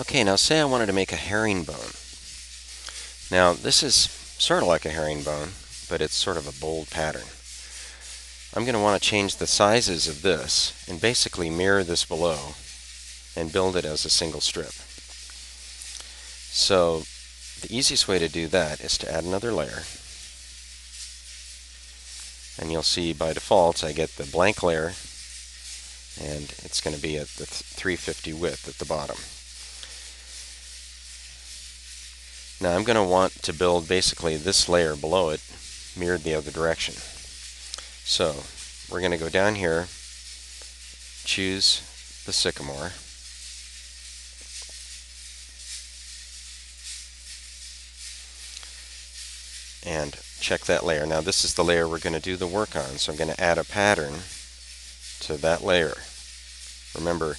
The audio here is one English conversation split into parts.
Okay, now say I wanted to make a herringbone. Now this is sort of like a herringbone, but it's sort of a bold pattern. I'm going to want to change the sizes of this and basically mirror this below and build it as a single strip. So the easiest way to do that is to add another layer. And you'll see by default I get the blank layer, and it's going to be at the 350 width at the bottom. Now I'm going to want to build basically this layer below it mirrored the other direction. So we're going to go down here, choose the sycamore, and check that layer. Now this is the layer we're going to do the work on, so I'm going to add a pattern to that layer. Remember,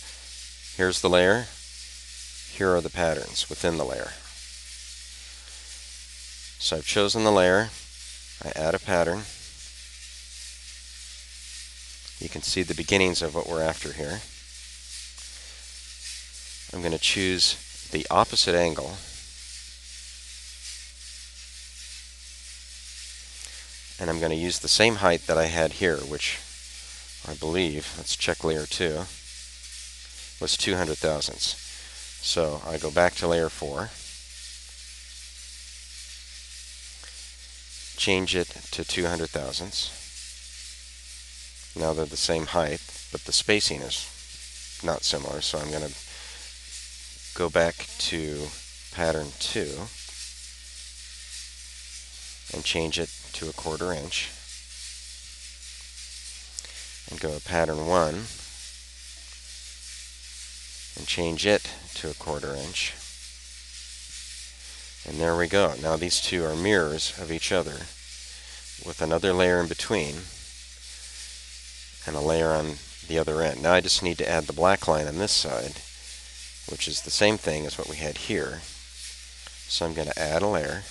here's the layer, here are the patterns within the layer. So I've chosen the layer, I add a pattern. You can see the beginnings of what we're after here. I'm going to choose the opposite angle and I'm going to use the same height that I had here, which I believe, let's check layer 2, was 200 thousandths. So I go back to layer 4, change it to 200 thousandths. Now they're the same height, but the spacing is not similar, so I'm going to go back to pattern 2 and change it to 1/4 inch, and go to pattern 1 and change it to 1/4 inch. And there we go. Now these two are mirrors of each other with another layer in between and a layer on the other end. Now I just need to add the black line on this side, which is the same thing as what we had here. So I'm going to add a layer.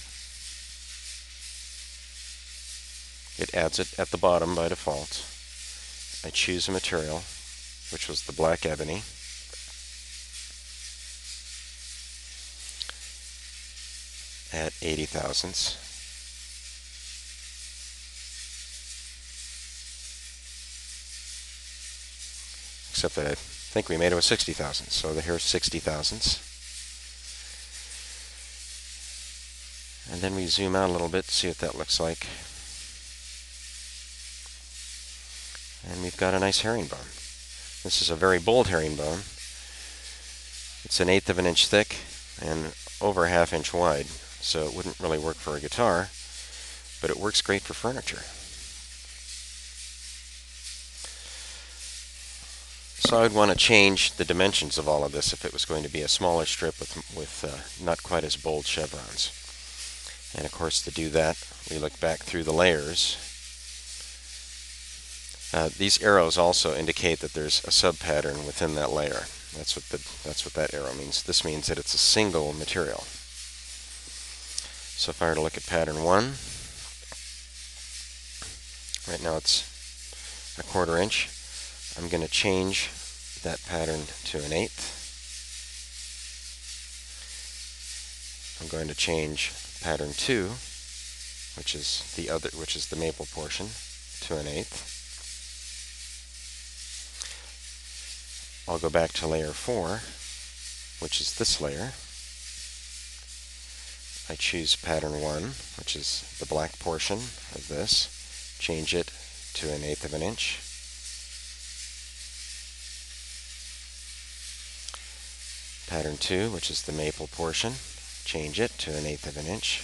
It adds it at the bottom by default. I choose a material, which was the black ebony. At 80 thousandths. Except that I think we made it with 60 thousandths, so here's 60 thousandths. And then we zoom out a little bit to see what that looks like. And we've got a nice herringbone. This is a very bold herringbone. It's 1/8 of an inch thick and over 1/2 inch wide, so it wouldn't really work for a guitar, but it works great for furniture. So I would want to change the dimensions of all of this if it was going to be a smaller strip with not quite as bold chevrons. And of course, to do that, we look back through the layers. These arrows also indicate that there's a sub-pattern within that layer. That's what that arrow means. This means that it's a single material. So if I were to look at pattern 1, right now it's 1/4 inch. I'm going to change that pattern to 1/8. I'm going to change pattern 2, which is the maple portion, to 1/8. I'll go back to layer 4, which is this layer. I choose pattern 1, which is the black portion of this, change it to 1/8 of an inch. Pattern 2, which is the maple portion, change it to 1/8 of an inch.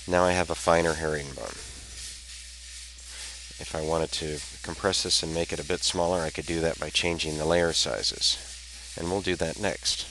Now I have a finer herringbone. If I wanted to compress this and make it a bit smaller, I could do that by changing the layer sizes. And we'll do that next.